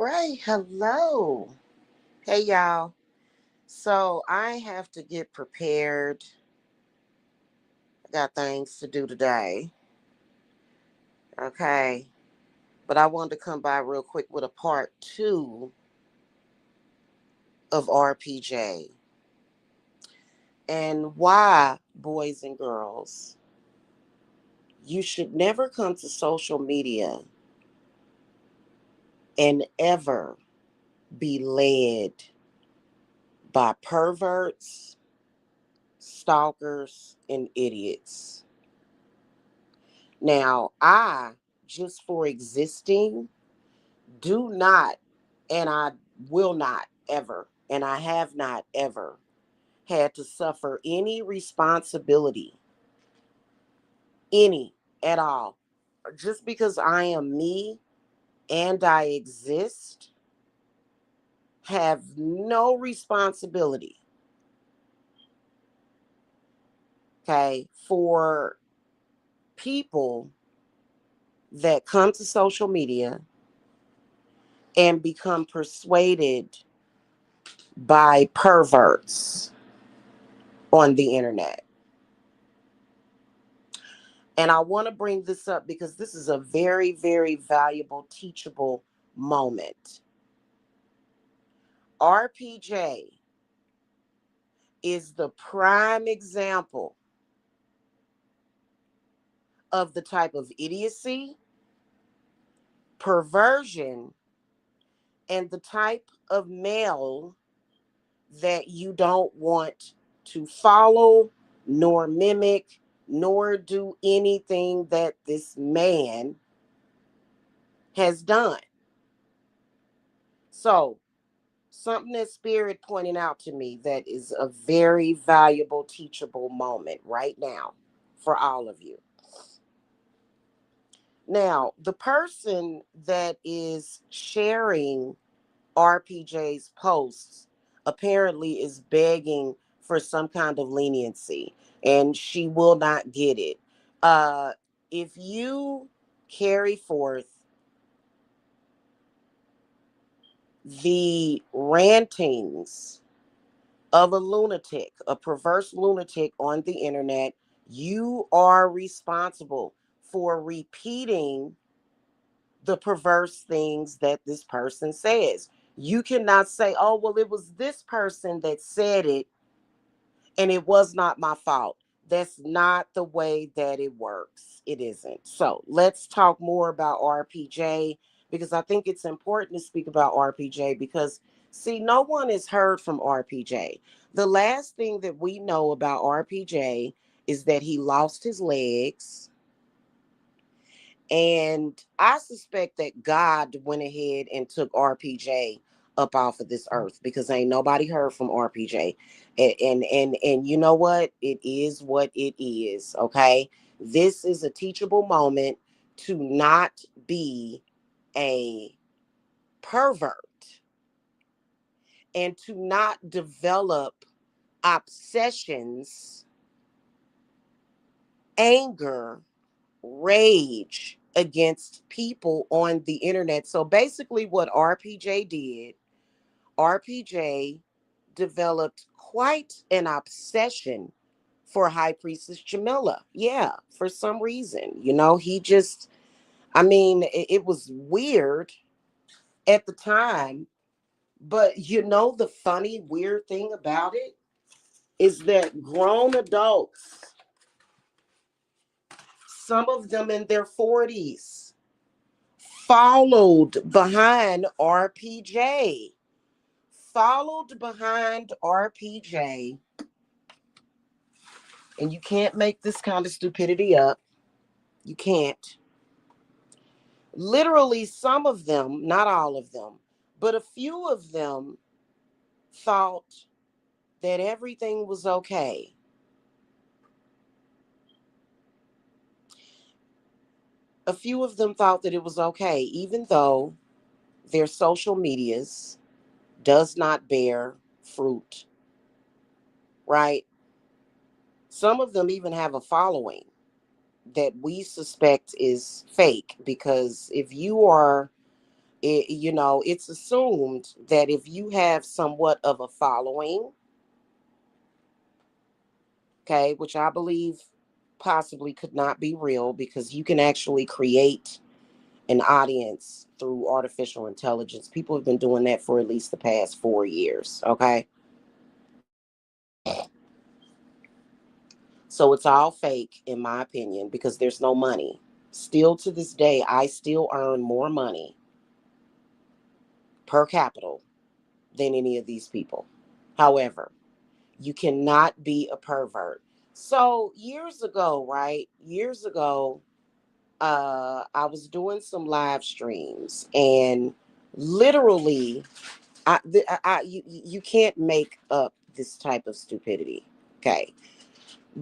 right. Hello. Hey, y'all. So I have to get prepared. I got things to do today. Okay. But I wanted to come by real quick with a part two of RPJ and why, boys and girls, you should never come to social media and ever be led by perverts, stalkers, and idiots. Now, just for existing, do not, and I will not ever, and I have not ever had to suffer any responsibility, any at all. Just because I am me and I exist, have no responsibility, okay, for people that come to social media and become persuaded by perverts on the internet. And I want to bring this up because this is a very, very valuable, teachable moment. RPJ is the prime example of the type of idiocy, perversion, and the type of male that you don't want to follow, nor mimic, nor do anything that this man has done. So, something that Spirit pointed out to me that is a very valuable, teachable moment right now for all of you. Now, the person that is sharing RPJ's posts apparently is begging for some kind of leniency, and she will not get it. Uh, if you carry forth the rantings of a lunatic, a perverse lunatic on the internet, you are responsible for repeating the perverse things that this person says. You cannot say, oh, well, it was this person that said it and it was not my fault. That's not the way that it works. It isn't. So let's talk more about RPJ because I think it's important to speak about RPJ because, see, no one has heard from RPJ. The last thing that we know about RPJ is that he lost his legs. And I suspect that God went ahead and took RPJ up off of this earth because ain't nobody heard from RPJ. And you know what? It is what it is, okay? This is a teachable moment to not be a pervert and to not develop obsessions, anger, rage against people on the internet. So basically, what RPJ did, RPJ developed quite an obsession for High Priestess Jamila. Yeah, for some reason. He just, I mean, it was weird at the time. But the funny, weird thing about it is that grown adults, some of them in their 40s, followed behind RPJ. Followed behind RPJ. And you can't make this kind of stupidity up. You can't. Literally, some of them, not all of them, but a few of them thought that everything was okay. A few of them thought that it was okay, even though their social medias does not bear fruit, right? Some of them even have a following that we suspect is fake because if you are It's assumed that if you have somewhat of a following, okay, which I believe possibly could not be real, because you can actually create an audience through artificial intelligence. People have been doing that for at least the past 4 years, okay? So it's all fake, in my opinion, because there's no money. Still to this day, I still earn more money per capita than any of these people. However, you cannot be a pervert. So years ago, right? Years ago, I was doing some live streams, and literally, you can't make up this type of stupidity. Okay.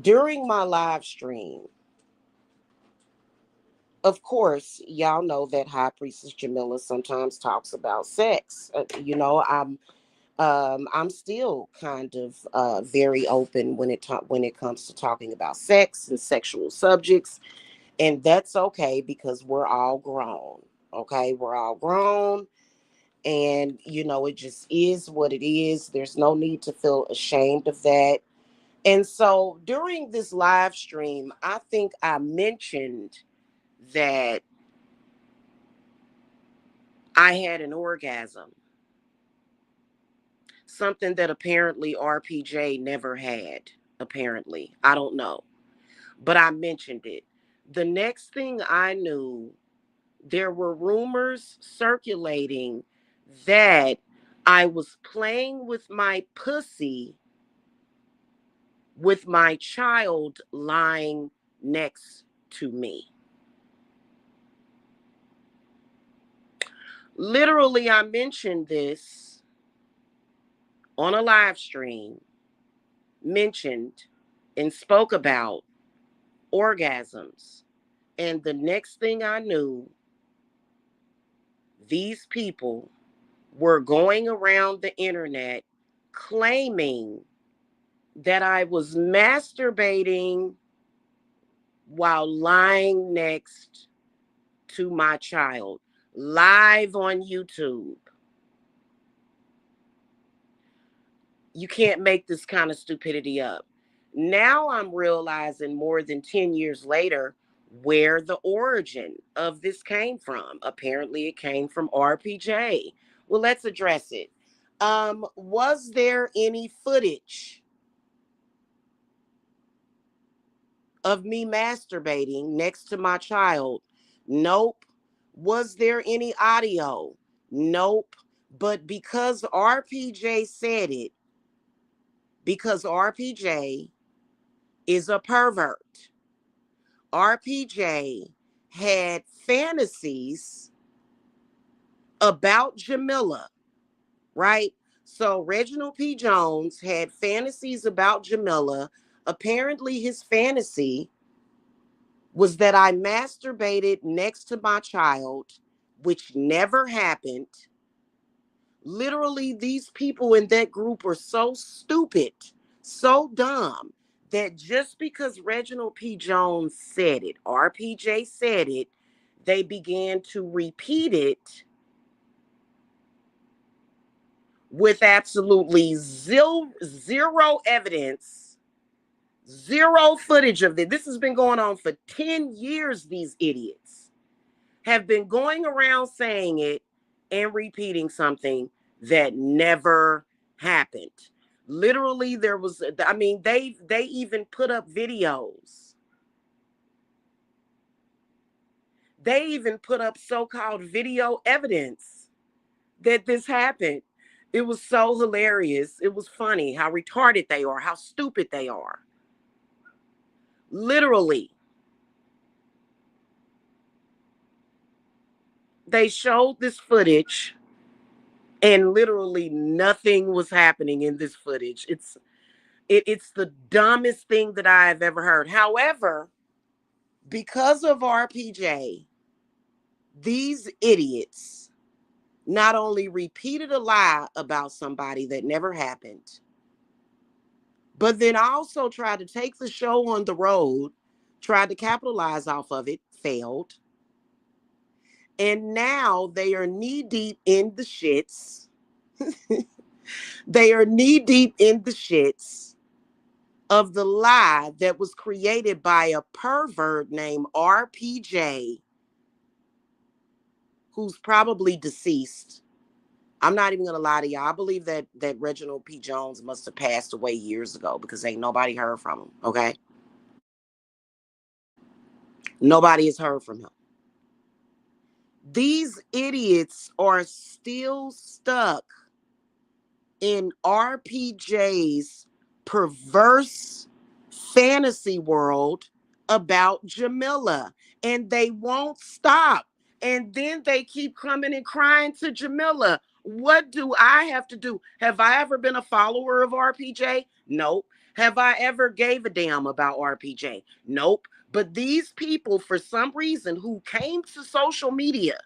During my live stream, of course, y'all know that High Priestess Jamila sometimes talks about sex. I'm still kind of very open when it comes to talking about sex and sexual subjects, and that's okay because we're all grown. Okay, we're all grown, and it just is what it is. There's no need to feel ashamed of that. And so during this live stream, I think I mentioned that I had an orgasm, something that apparently RPJ never had. Apparently, I don't know, but I mentioned it. The next thing I knew, there were rumors circulating that I was playing with my pussy with my child lying next to me. Literally, I mentioned this on a live stream, mentioned and spoke about orgasms. And the next thing I knew, these people were going around the internet claiming that I was masturbating while lying next to my child, live on YouTube. You can't make this kind of stupidity up. Now I'm realizing more than 10 years later where the origin of this came from. Apparently, it came from RPJ. Well, let's address it. Was there any footage of me masturbating next to my child? Nope. Was there any audio? Nope. But because RPJ is a pervert, RPJ had fantasies about Jamila, right? So Reginald P. Jones had fantasies about Jamila. Apparently, his fantasy was that I masturbated next to my child, which never happened. Literally, these people in that group are so stupid, so dumb, that just because Reginald P. Jones said it, RPJ said it, they began to repeat it with absolutely zero evidence, zero footage of this. This has been going on for 10 years, these idiots have been going around saying it and repeating something that never happened. Literally, they even put up videos. They even put up so-called video evidence that this happened. It was so hilarious. It was funny how retarded they are, how stupid they are. Literally, they showed this footage and literally nothing was happening in this footage. It's the dumbest thing that I've ever heard. However, because of RPJ, these idiots not only repeated a lie about somebody that never happened, but then also tried to take the show on the road, tried to capitalize off of it, failed, And now they are knee deep in the shits. They are knee deep in the shits of the lie that was created by a pervert named RPJ, who's probably deceased. I'm not even gonna lie to y'all. I believe that Reginald P. Jones must have passed away years ago because ain't nobody heard from him. Okay, nobody has heard from him. These idiots are still stuck in RPJ's perverse fantasy world about Jamila, and they won't stop. And then they keep coming and crying to Jamila. What do I have to do? Have I ever been a follower of RPJ? Nope. Have I ever gave a damn about RPJ? Nope. But these people, for some reason, who came to social media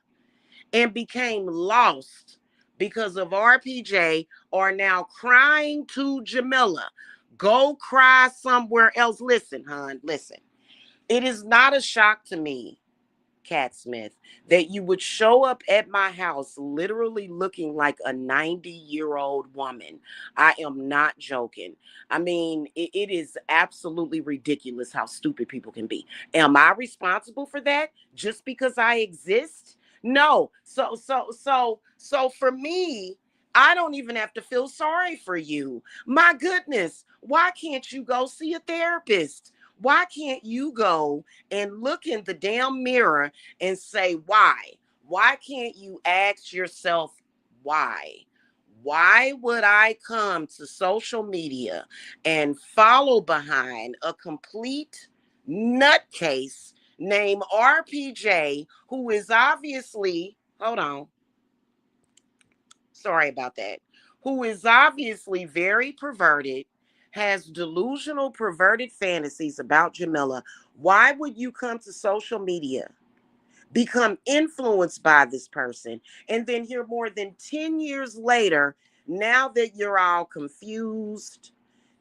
and became lost because of RPJ are now crying to Jamila. Go cry somewhere else. Listen, hon, listen. It is not a shock to me, Cat Smith, that you would show up at my house literally looking like a 90-year-old woman. I am not joking. I mean, it is absolutely ridiculous how stupid people can be. Am I responsible for that just because I exist? No. So for me, I don't even have to feel sorry for you. My goodness, why can't you go see a therapist? Why can't you go and look in the damn mirror and say, why? Why can't you ask yourself, why? Why would I come to social media and follow behind a complete nutcase named RPJ, who is obviously, hold on, sorry about that, who is obviously very perverted, has delusional, perverted fantasies about Jamila? Why would you come to social media, become influenced by this person, and then here more than 10 years later, now that you're all confused,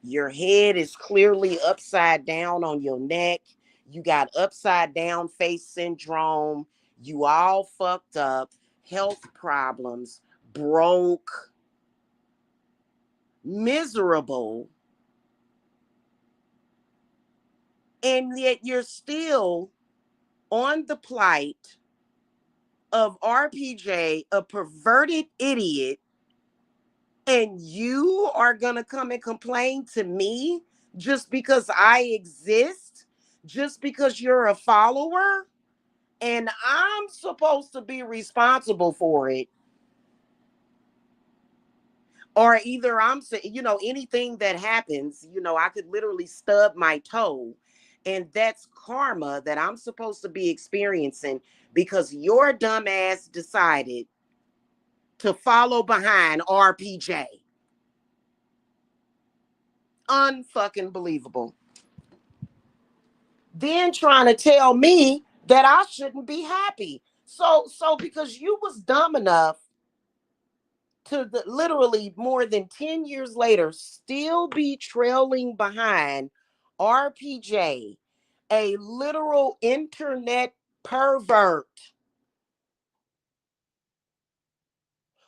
your head is clearly upside down on your neck, you got upside down face syndrome, you all fucked up, health problems, broke, miserable, and yet you're still on the plight of RPJ, a perverted idiot, and you are going to come and complain to me just because I exist, just because you're a follower, and I'm supposed to be responsible for it. Or either I'm saying, anything that happens, I could literally stub my toe. And that's karma that I'm supposed to be experiencing because your dumb ass decided to follow behind RPJ. Unfucking believable. Then trying to tell me that I shouldn't be happy. So because you was dumb enough to literally more than 10 years later still be trailing behind RPJ, a literal internet pervert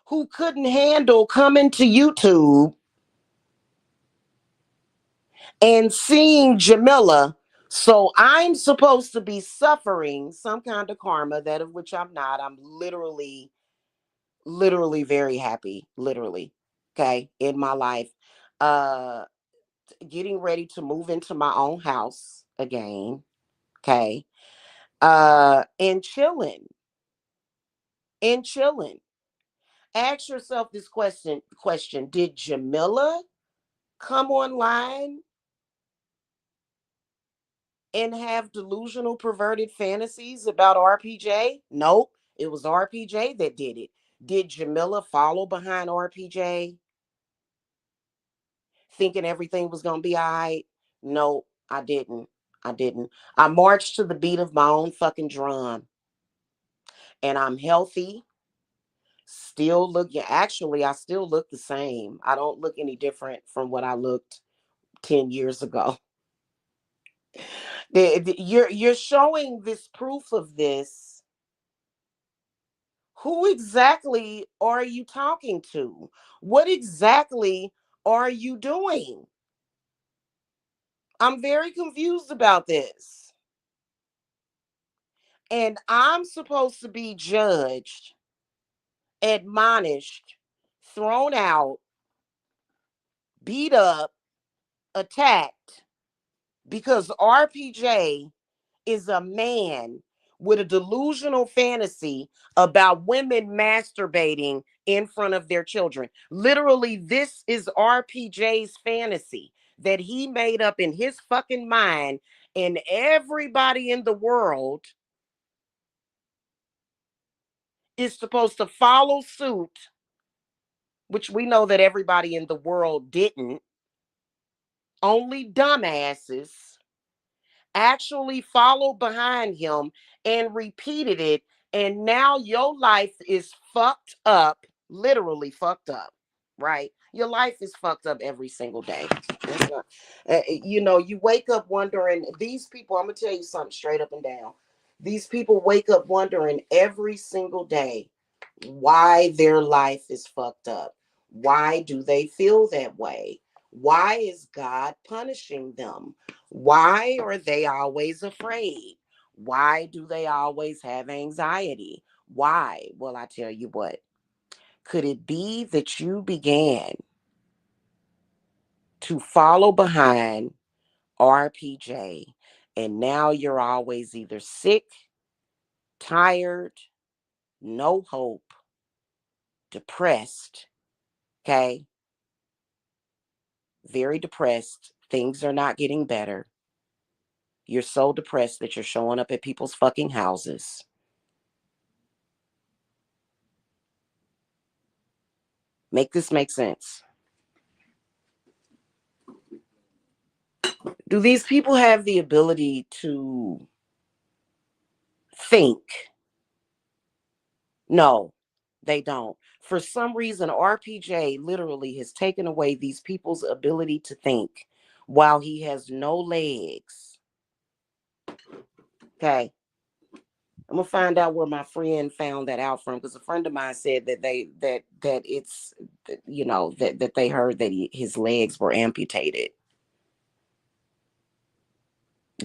who couldn't handle coming to YouTube and seeing Jamila. So I'm supposed to be suffering some kind of karma that of which I'm not. I'm literally very happy, literally, okay, in my life. Uh Getting ready to move into my own house again, okay? And chilling. Ask yourself this question. Did Jamila come online and have delusional, perverted fantasies about RPJ? Nope. It was RPJ that did it. Did Jamila follow behind RPJ thinking everything was going to be all right? Nope, I didn't. I didn't. I marched to the beat of my own fucking drum. And I'm healthy. Still look, yeah, actually, I still look the same. I don't look any different from what I looked 10 years ago. You're showing this proof of this Who exactly are you talking to? What exactly are you doing? I'm very confused about this. And I'm supposed to be judged, admonished, thrown out, beat up, attacked because RPJ is a man with a delusional fantasy about women masturbating in front of their children. Literally, this is RPJ's fantasy that he made up in his fucking mind, and everybody in the world is supposed to follow suit, which we know that everybody in the world didn't. Only dumbasses actually followed behind him and repeated it. And now your life is fucked up, literally fucked up, right? Your life is fucked up every single day. You wake up wondering, these people, I'm going to tell you something straight up and down. These people wake up wondering every single day why their life is fucked up. Why do they feel that way? Why is God punishing them? Why are they always afraid? Why do they always have anxiety? Why? Well, I tell you what. Could it be that you began to follow behind RPJ and now you're always either sick, tired, no hope, depressed, okay? Very depressed. Things are not getting better. You're so depressed that you're showing up at people's fucking houses. Make this make sense. Do these people have the ability to think? No, they don't. For some reason, RPJ literally has taken away these people's ability to think while he has no legs. Okay. I'm gonna find out where my friend found that out from, because a friend of mine said that it's that they heard that his legs were amputated.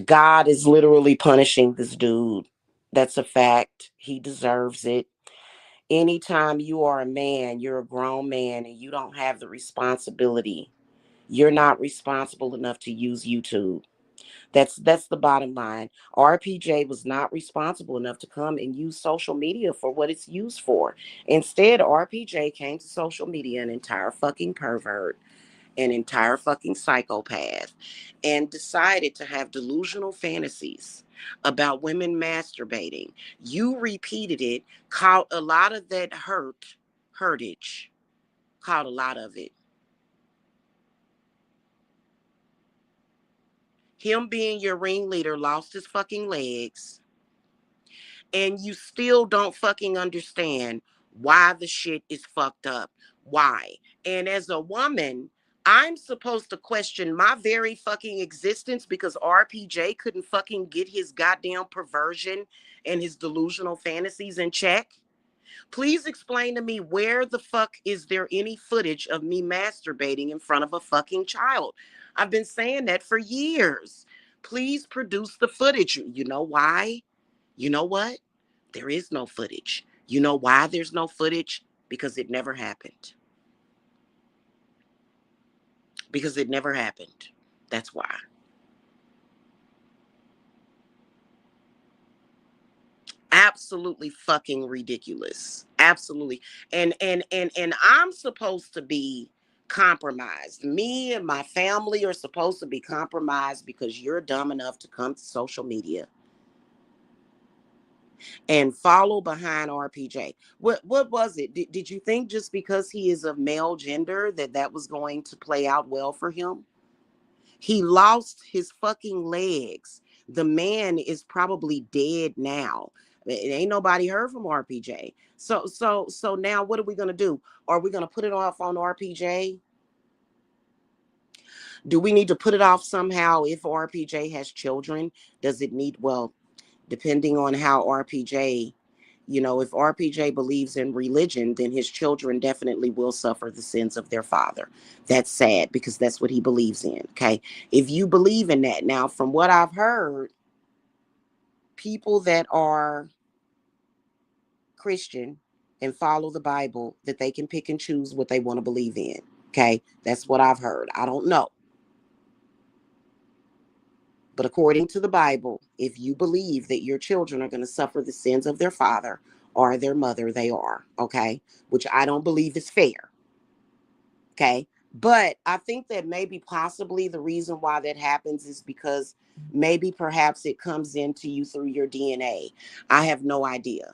God is literally punishing this dude. That's a fact. He deserves it. Anytime you are a man, you're a grown man, and you don't have the responsibility, you're not responsible enough to use YouTube. That's the bottom line. RPJ was not responsible enough to come and use social media for what it's used for. Instead, RPJ came to social media an entire fucking pervert, an entire fucking psychopath, and decided to have delusional fantasies about women masturbating. You repeated it, caught a lot of that hurtage, caught a lot of it. Him being your ringleader lost his fucking legs, and you still don't fucking understand why the shit is fucked up. Why? And as a woman, I'm supposed to question my very fucking existence because RPJ couldn't fucking get his goddamn perversion and his delusional fantasies in check. Please explain to me, where the fuck is there any footage of me masturbating in front of a fucking child? I've been saying that for years. Please produce the footage. You know why? You know what? There is no footage. You know why there's no footage? Because it never happened. Because it never happened. That's why. Absolutely fucking ridiculous. Absolutely. And I'm supposed to be compromised. Me and my family are supposed to be compromised because you're dumb enough to come to social media and follow behind RPJ. What was it? Did you think just because he is of male gender that was going to play out well for him? He lost his fucking legs. The man is probably dead now. It ain't nobody heard from RPJ. So now what are we gonna do? Are we gonna put it off on RPJ? Do we need to put it off somehow if RPJ has children? Does it need, well, depending on how RPJ You know, if RPJ believes in religion, then his children definitely will suffer the sins of their father. That's sad because that's what he believes in. Okay. If you believe in that. Now, from what I've heard, people that are Christian and follow the Bible, that they can pick and choose what they want to believe in. Okay. That's what I've heard. I don't know. But according to the Bible, if you believe that your children are going to suffer the sins of their father or their mother, they are. Okay. Which I don't believe is fair. Okay. But I think that maybe possibly the reason why that happens is because maybe perhaps it comes into you through your DNA. I have no idea.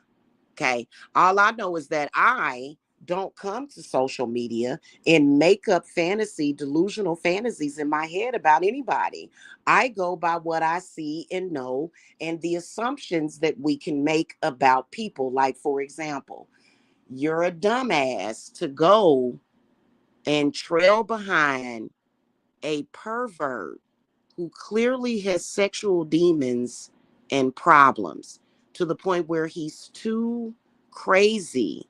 Okay. All I know is that I don't come to social media and make up delusional fantasies in my head about anybody. I go by what I see and know and the assumptions that we can make about people. Like, for example, you're a dumbass to go and trail behind a pervert who clearly has sexual demons and problems to the point where he's too crazy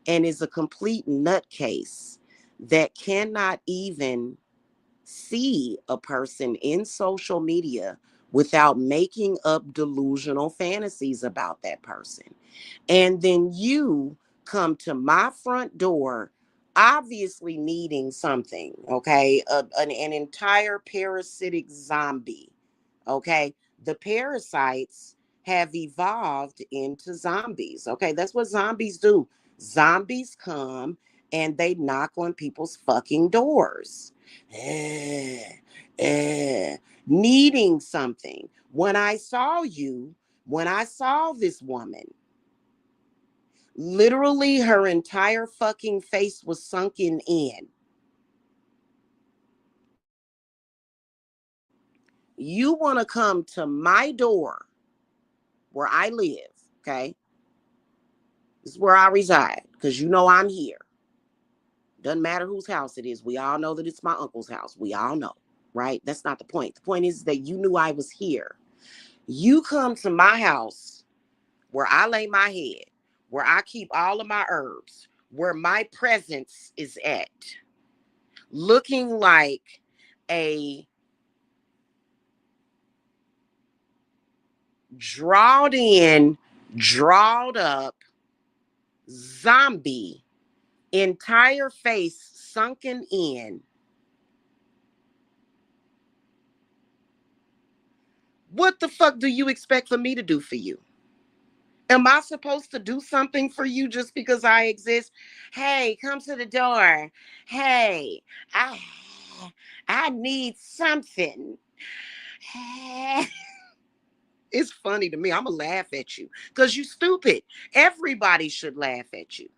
and is a complete nutcase that cannot even see a person in social media without making up delusional fantasies about that person. And then you come to my front door, obviously needing something, okay? An entire parasitic zombie, okay? The parasites have evolved into zombies, okay? That's what zombies do. Zombies come and they knock on people's fucking doors. Eh, eh, needing something. When I saw this woman, literally her entire fucking face was sunken in. You want to come to my door where I live, okay? This is where I reside because you know I'm here. Doesn't matter whose house it is. We all know that it's my uncle's house. We all know, right? That's not the point. The point is that you knew I was here. You come to my house where I lay my head, where I keep all of my herbs, where my presence is at, looking like a drawed in, drawed up zombie, entire face sunken in. What the fuck do you expect for me to do for you? Am I supposed to do something for you just because I exist? Hey, come to the door. Hey, I I need something. It's funny to me. I'm gonna laugh at you because you stupid. Everybody should laugh at you.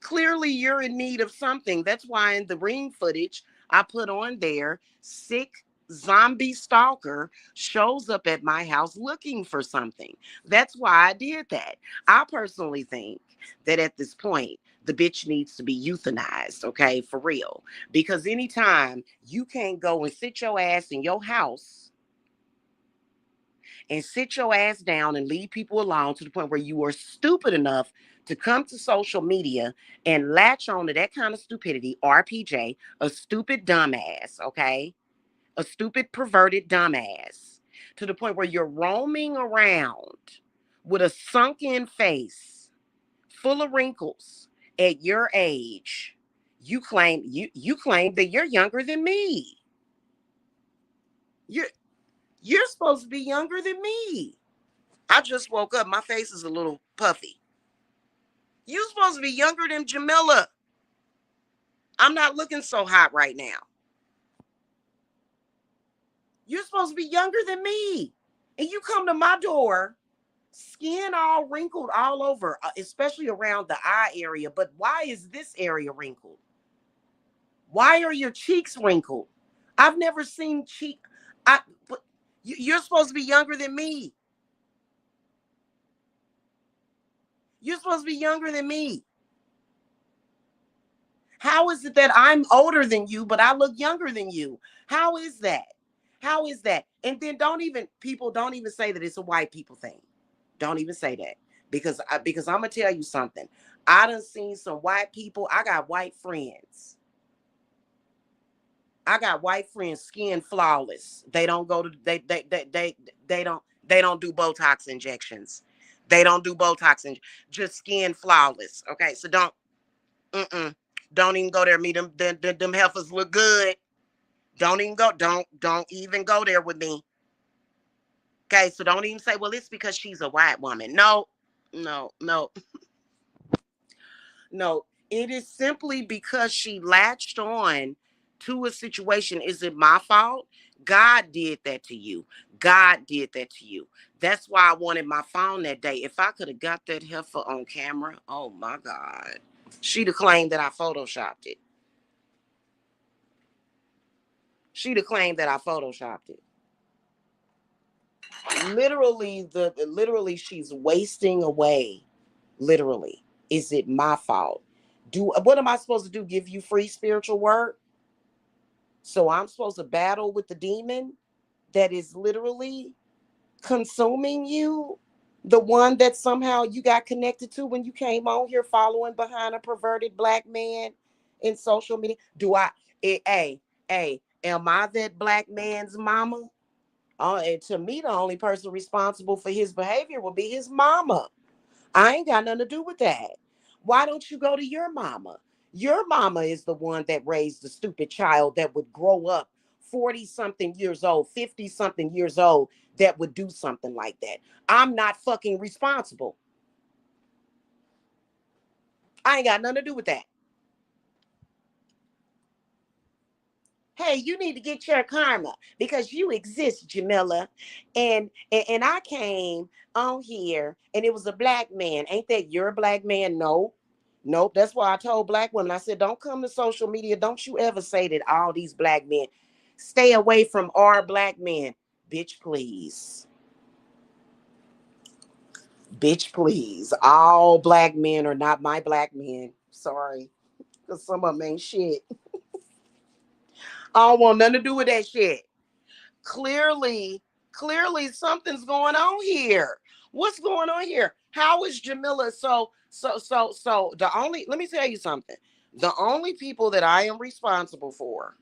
Clearly you're in need of something. That's why in the ring footage I put on there, sick zombie stalker shows up at my house looking for something. That's why I did that. I personally think that at this point, the bitch needs to be euthanized, okay, for real. Because anytime you can't go and sit your ass in your house and sit your ass down and leave people alone to the point where you are stupid enough to come to social media and latch on to that kind of stupidity, RPJ, a stupid dumbass, okay? A stupid perverted dumbass, to the point where you're roaming around with a sunken face full of wrinkles at your age. You claim that you're younger than me. You're you're supposed to be younger than me. I just woke up. My face is a little puffy. You supposed to be younger than Jamila. I'm not looking so hot right now. You're supposed to be younger than me. And you come to my door, skin all wrinkled all over, especially around the eye area. But why is this area wrinkled? Why are your cheeks wrinkled? I've never seen cheek. I, but you're supposed to be younger than me. You're supposed to be younger than me. How is it that I'm older than you, but I look younger than you? How is that? How is that? And then people don't even say that it's a white people thing. Don't even say that. Because I'm gonna tell you something. I done seen some white people. I got white friends. I got white friends, skin flawless. They don't go to they don't do Botox injections. They don't do Botox and just skin flawless. Okay, so don't even go there. Me them heifers look good. Don't even go. Don't even go there with me. Okay, so don't even say, well, it's because she's a white woman. No, no, no, no. It is simply because she latched on to a situation. Is it my fault? God did that to you. God did that to you. That's why I wanted my phone that day. If I could have got that heifer on camera, oh my God. She'd have claimed that I photoshopped it. She'd have claimed that I photoshopped it. Literally she's wasting away. Literally. Is it my fault? What am I supposed to do? Give you free spiritual work? So I'm supposed to battle with the demon that is literally consuming you? The one that somehow you got connected to when you came on here following behind a perverted black man in social media? Am I that black man's mama? And to me, the only person responsible for his behavior will be his mama. I ain't got nothing to do with that. Why don't you go to your mama? Your mama is the one that raised the stupid child that would grow up 40 something years old, 50 something years old, that would do something like that. I'm not fucking responsible. I ain't got nothing to do with that. Hey, you need to get your karma because you exist, Jamila. And I came on here and it was a black man. Ain't that your black man? No. Nope. That's why I told black women, I said, don't come to social media. Don't you ever say that all these black men. Stay away from our black men. Bitch, please. Bitch, please. All black men are not my black men. Sorry. Because some of them ain't shit. I don't want nothing to do with that shit. Clearly something's going on here. What's going on here? How is Jamila so the only, let me tell you something. The only people that I am responsible for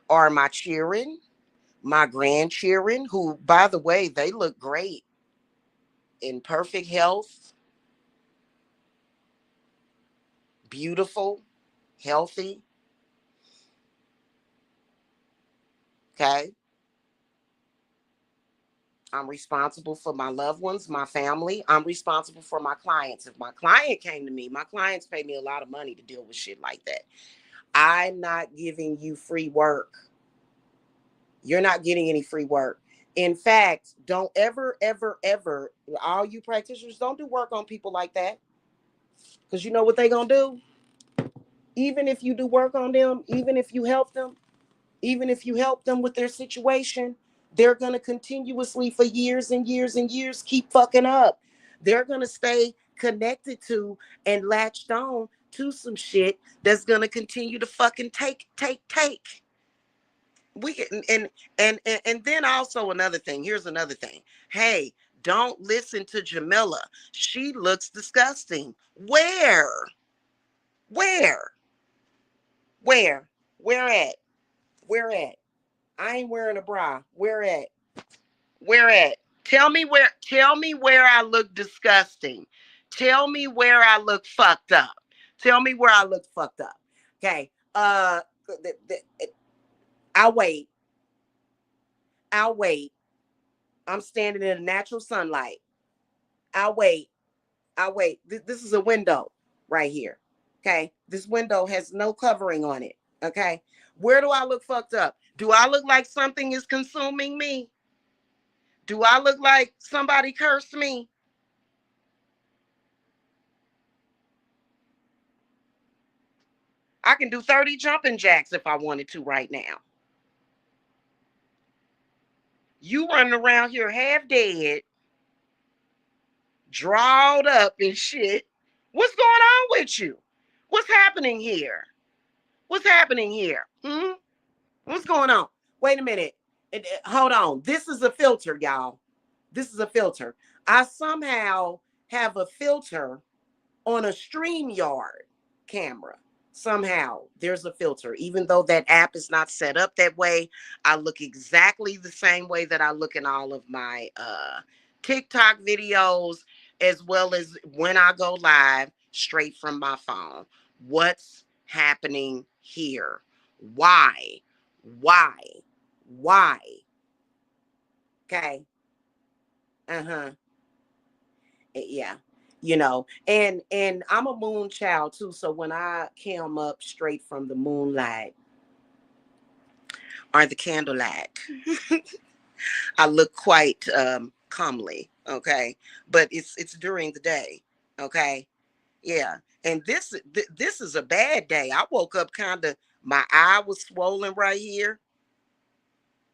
are my children, my grandchildren, who, by the way, they look great, in perfect health, beautiful, healthy. Okay. I'm responsible for my loved ones, my family. I'm responsible for my clients. If my client came to me, my clients pay me a lot of money to deal with shit like that. I'm not giving you free work. You're not getting any free work. In fact, don't ever, ever, ever, all you practitioners, don't do work on people like that. Because you know what they're going to do? Even if you do work on them, even if you help them with their situation, they're going to continuously for years and years and years keep fucking up. They're going to stay connected to and latched on to some shit that's going to continue to fucking take. We can, and then also another thing. Here's another thing. Hey, don't listen to Jamila. She looks disgusting. Where, where, where at? Where at? I ain't wearing a bra. Where at? Where at? Tell me where I look disgusting. Tell me where I look fucked up. Tell me where I look fucked up. Okay. I'll wait. I'll wait. I'm standing in the natural sunlight. I'll wait. I'll wait. This is a window right here. Okay. This window has no covering on it. Okay. Where do I look fucked up? Do I look like something is consuming me? Do I look like somebody cursed me? I can do 30 jumping jacks if I wanted to right now. You running around here half dead, drawed up and shit. What's going on with you? What's happening here? What's happening here? What's going on? Wait a minute. Hold on. This is a filter, y'all. This is a filter. I somehow have a filter on a StreamYard camera. Somehow there's a filter. Even though that app is not set up that way, I look exactly the same way that I look in all of my TikTok videos, as well as when I go live straight from my phone. What's happening here? Why? Why? Why? Okay. Uh-huh. Yeah. And I'm a moon child too, so when I came up straight from the moonlight or the candlelight, I look quite comely. Okay, but it's during the day. Okay. Yeah. And this is a bad day. I woke up kind of, my eye was swollen right here.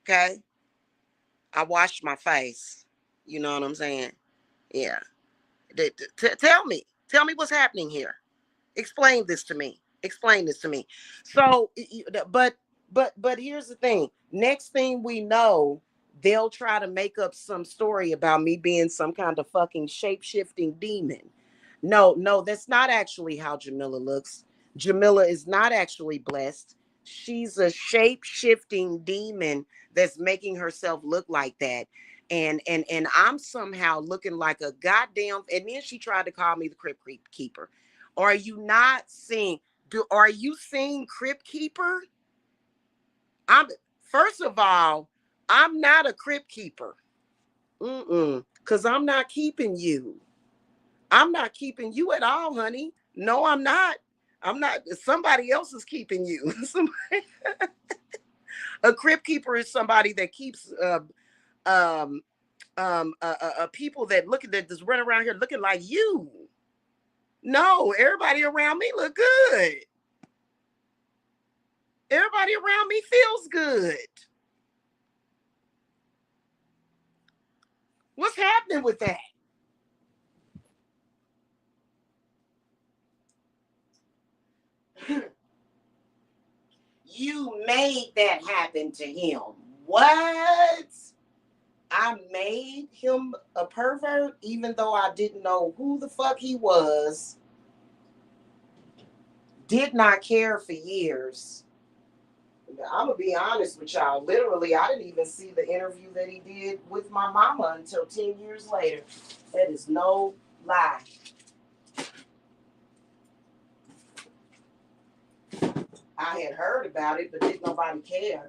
Okay. I washed my face. You know what I'm saying? Yeah. Tell me what's happening here. Explain this to me. Explain this to me. So, but here's the thing. Next thing we know, they'll try to make up some story about me being some kind of fucking shape-shifting demon. No, no, that's not actually how Jamila looks. Jamila is not actually blessed. She's a shape-shifting demon that's making herself look like that. And I'm somehow looking like a goddamn, and then she tried to call me the Crypt Keeper. Are you not seeing? Are you seeing Crypt Keeper? I'm First of all, I'm not a Crypt Keeper. Cause I'm not keeping you. I'm not keeping you at all, honey. No, I'm not. I'm not. Somebody else is keeping you. A Crypt Keeper is somebody that keeps um people that look at that just run around here looking like you. No, everybody around me look good. Everybody around me feels good. What's happening with that? You made that happen to him. What? I made him a pervert even though I didn't know who the fuck he was. Did not care for years. I'm gonna be honest with y'all. Literally, I didn't even see the interview that he did with my mama until 10 years later. That is no lie. I had heard about it, but didn't nobody care.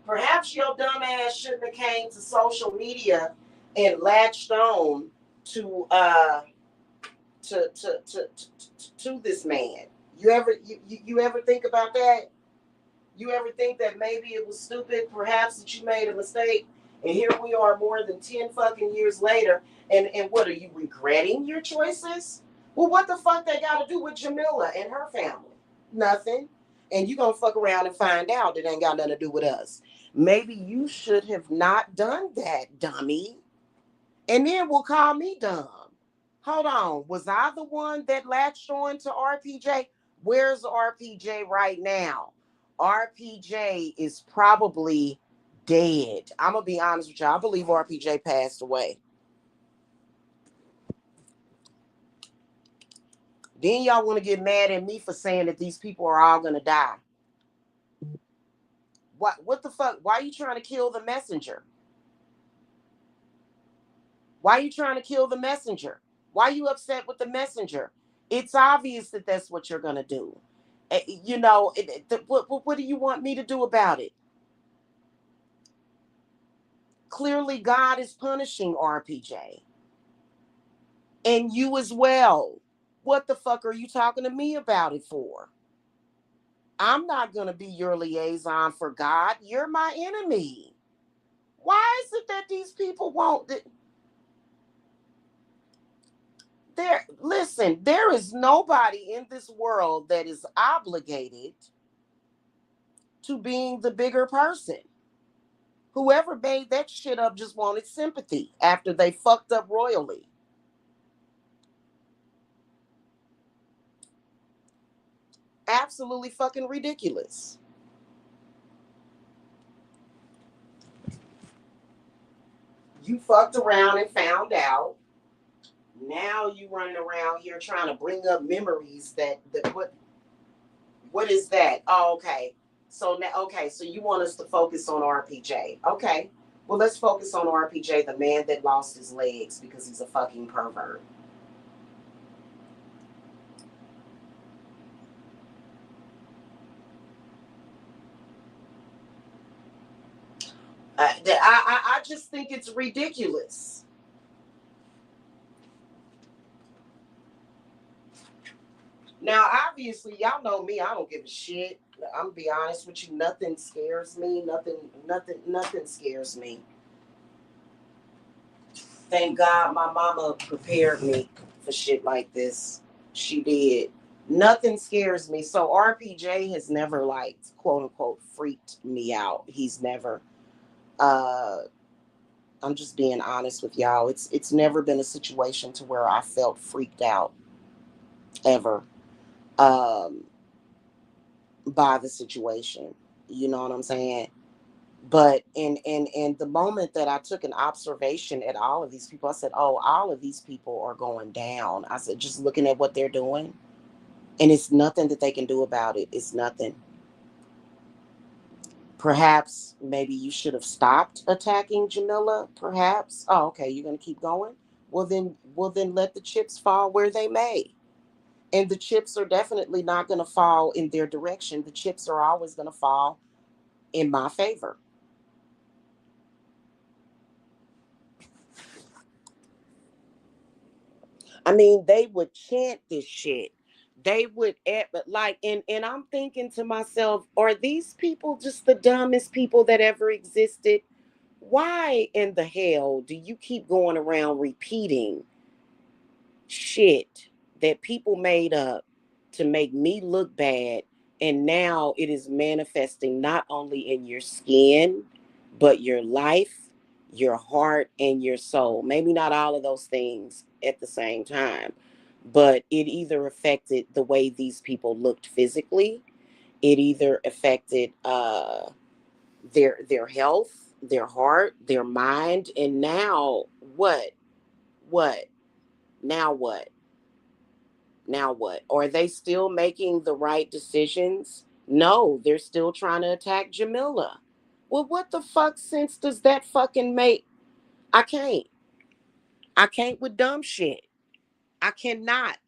Perhaps your dumb ass shouldn't have came to social media and latched on to to this man. You ever think about that? You ever think that maybe it was stupid, perhaps that you made a mistake, and here we are more than 10 fucking years later, and what, are you regretting your choices? Well, what the fuck they got to do with Jamila and her family? Nothing. And you gonna fuck around and find out it ain't got nothing to do with us. Maybe you should have not done that, dummy. And then will call me dumb. Hold on. Was I the one that latched on to RPJ? Where's RPJ right now? RPJ is probably dead. I'm going to be honest with you. I believe RPJ passed away. Then y'all want to get mad at me for saying that these people are all going to die. What the fuck? Why are you trying to kill the messenger? Why are you trying to kill the messenger? Why are you upset with the messenger? It's obvious that that's what you're going to do. What do you want me to do about it? Clearly, God is punishing RPJ. And you as well. What the fuck are you talking to me about it for? I'm not going to be your liaison for God. You're my enemy. Why is it that these people won't? Listen, there is nobody in this world that is obligated to being the bigger person. Whoever made that shit up just wanted sympathy after they fucked up royally. Absolutely fucking ridiculous. You fucked around and found out. Now you running around here trying to bring up memories that what is that? Oh, okay. So now, okay, so you want us to focus on RPJ. Okay. Well, let's focus on RPJ, the man that lost his legs because he's a fucking pervert. I just think it's ridiculous. Now, obviously, y'all know me. I don't give a shit. I'm gonna be honest with you. Nothing scares me. Nothing scares me. Thank God my mama prepared me for shit like this. She did. Nothing scares me. So RPJ has never like quote unquote freaked me out. He's never uh I'm just being honest with y'all. It's never been a situation to where I felt freaked out ever um by the situation. You know what I'm saying? But in the moment that I took an observation at all of these people, I said, "Oh, all of these people are going down." I said, "Just looking at what they're doing, and it's nothing that they can do about it. It's nothing. Perhaps maybe you should have stopped attacking Jamila. Perhaps. Oh, okay. You're gonna keep going. Well then, let the chips fall where they may. And the chips are definitely not gonna fall in their direction. The chips are always gonna fall in my favor." I mean, they would chant this shit. They would, but like, and I'm thinking to myself, are these people just the dumbest people that ever existed? Why in the hell do you keep going around repeating shit that people made up to make me look bad? And now it is manifesting not only in your skin, but your life, your heart, and your soul. Maybe not all of those things at the same time, but it either affected the way these people looked physically, it either affected their health, their heart, their mind, and now what? What? Now what? Now what? Are they still making the right decisions? No, they're still trying to attack Jamila. Well, what the fuck sense does that fucking make? I can't. I can't with dumb shit. I cannot.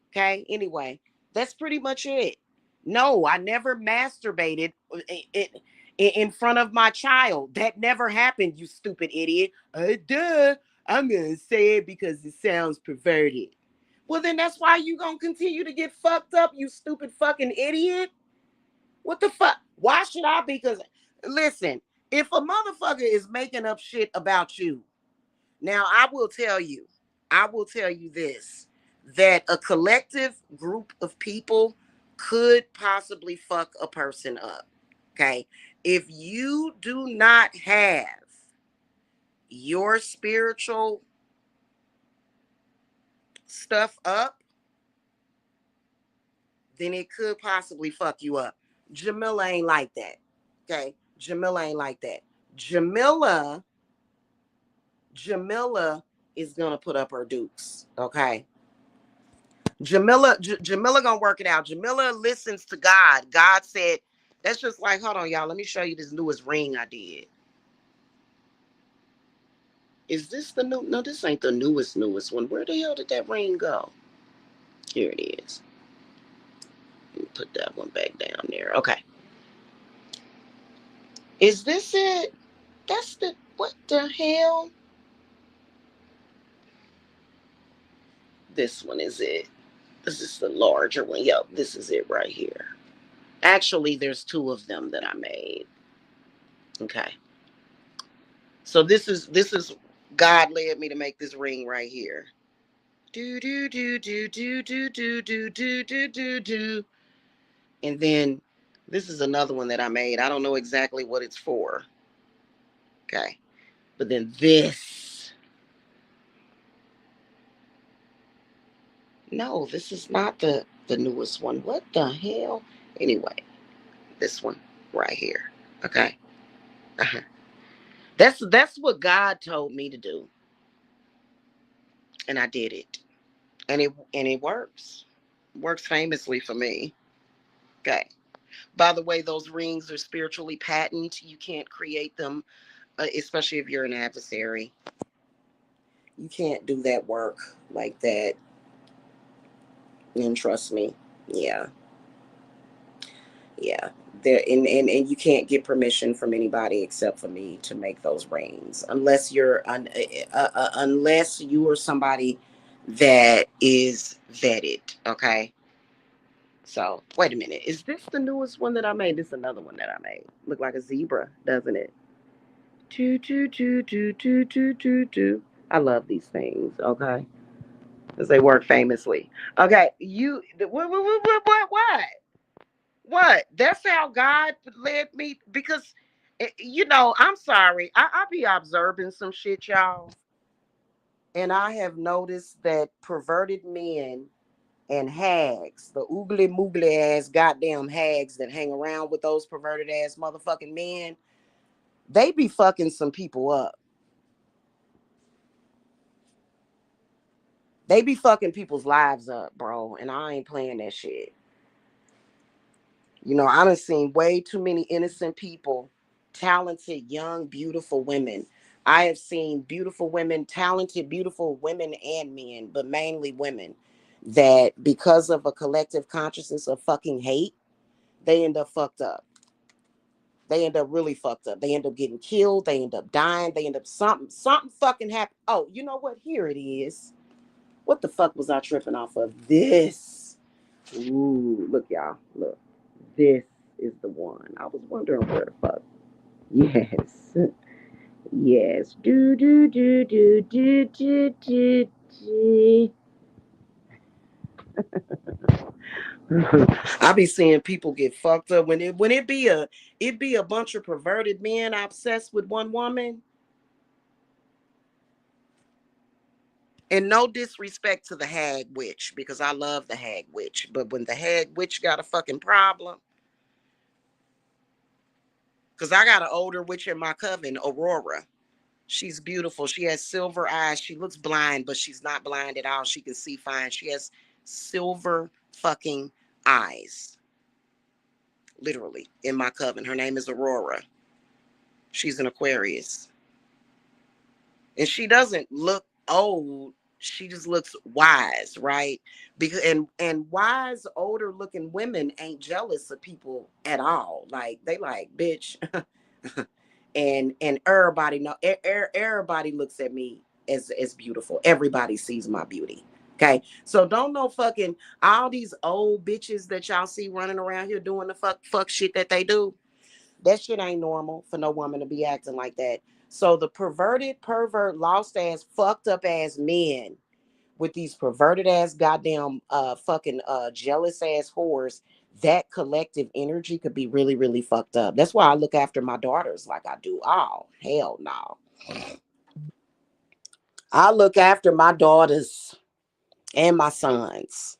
Okay. Anyway, that's pretty much it. No, I never masturbated in front of my child. That never happened, you stupid idiot. Duh. I'm going to say it because it sounds perverted. Well, then that's why you going to continue to get fucked up, you stupid fucking idiot. What the fuck? Why should I be? Because, listen, if a motherfucker is making up shit about you, now I will tell you this, that a collective group of people could possibly fuck a person up. Okay. If you do not have your spiritual stuff up, then it could possibly fuck you up. Jamila ain't like that. Okay. Jamila ain't like that. Jamila, Jamila is gonna put up her dukes. Okay. Jamila gonna work it out. Jamila listens to God. God said, that's just like, hold on, y'all. Let me show you this newest ring I did. Is this the new? No, this ain't the newest one. Where the hell did that ring go? Here it is. Let me put that one back down there. Okay. Is this it? That's the, what the hell? This one is it. This is the larger one. Yep, this is it right here. Actually, there's two of them that I made. Okay. So this is God led me to make this ring right here. Do do do do do do do do do do do do. And then this is another one that I made. I don't know exactly what it's for. Okay. But then this. No, this is not the newest one. What the hell? Anyway, this one right here. Okay. Uh-huh. That's what God told me to do, and I did it, and it works. Works famously for me. Okay. By the way, those rings are spiritually patent. You can't create them, especially if you're an adversary. You can't do that work like that. And trust me, yeah, yeah. There and you can't get permission from anybody except for me to make those rings, unless you are somebody that is vetted. Okay. So wait a minute, is this the newest one that I made? This is another one that I made. Look like a zebra, doesn't it? Two, two, two, two, two, two, two, two. I love these things. Okay, because they work famously. Okay, what? That's how God led me. Because, I'm sorry. I be observing some shit, y'all, and I have noticed that perverted men and hags, the oogly moogly ass goddamn hags that hang around with those perverted ass motherfucking men, they be fucking some people up. They be fucking people's lives up, bro, and I ain't playing that shit. I done seen way too many innocent people, talented, young, beautiful women. I have seen beautiful women, talented, beautiful women and men, but mainly women, that because of a collective consciousness of fucking hate, they end up fucked up. They end up really fucked up. They end up getting killed. They end up dying. They end up something fucking happen. Oh, you know what? Here it is. What the fuck was I tripping off of? This. Ooh, look, y'all. Look. This is the one. I was wondering where the fuck. Yes. Yes. Do do do do do do do do. I be seeing people get fucked up when it be a bunch of perverted men obsessed with one woman. And no disrespect to the hag witch, because I love the hag witch. But when the hag witch got a fucking problem, because I got an older witch in my coven, Aurora. She's beautiful. She has silver eyes. She looks blind, but she's not blind at all. She can see fine. She has silver fucking eyes. Literally, in my coven. Her name is Aurora. She's an Aquarius. And she doesn't look old. She just looks wise, right? Because and wise older looking women ain't jealous of people at all. Like they like, bitch. and everybody know everybody looks at me as beautiful. Everybody sees my beauty. Okay. So don't know fucking all these old bitches that y'all see running around here doing the fuck shit that they do. That shit ain't normal for no woman to be acting like that. So the pervert, lost ass, fucked up ass men with these perverted ass goddamn fucking jealous ass whores, that collective energy could be really, really fucked up. That's why I look after my daughters like I do. Oh, hell no. I look after my daughters and my sons.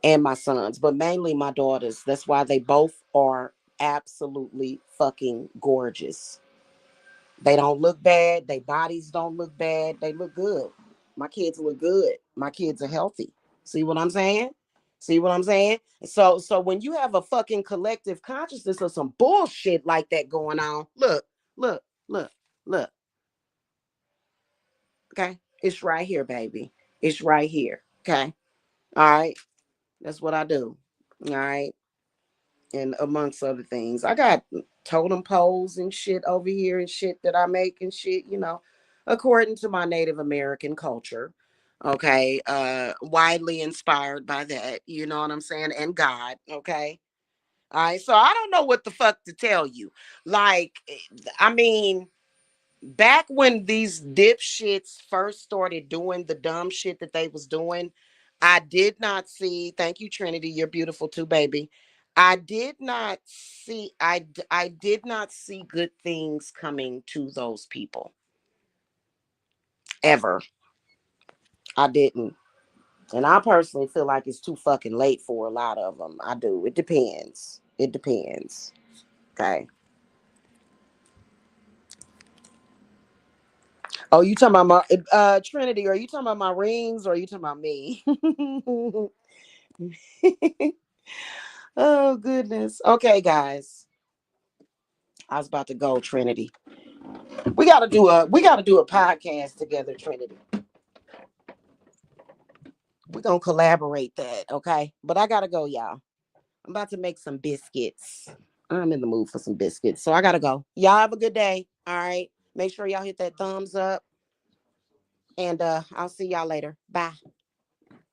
And my sons, but mainly my daughters. That's why they both are absolutely fucking gorgeous. They don't look bad. Their bodies don't look bad. They look good. My kids look good. My kids are healthy. See what I'm saying? See what I'm saying? So when you have a fucking collective consciousness of some bullshit like that going on, look, look, look. Okay, it's right here, baby. It's right here. Okay, all right. That's what I do. All right, and amongst other things. I got totem poles and shit over here and shit that I make and shit, according to my Native American culture. Okay, widely inspired by that, you know what I'm saying? And God, okay? All right, so I don't know what the fuck to tell you. Like, I mean, back when these dipshits first started doing the dumb shit that they was doing, I did not see. Thank you, Trinity. You're beautiful too, baby. I did not see good things coming to those people ever. I didn't. And I personally feel like it's too fucking late for a lot of them. I do. It depends. It depends. Okay. Oh, you talking about my Trinity? Are you talking about my rings, or are you talking about me? Oh goodness. Okay, guys. I was about to go, Trinity. We gotta do a podcast together, Trinity. We're gonna collaborate that, okay? But I gotta go, y'all. I'm about to make some biscuits. I'm in the mood for some biscuits. So I gotta go. Y'all have a good day. All right. Make sure y'all hit that thumbs up. And I'll see y'all later. Bye.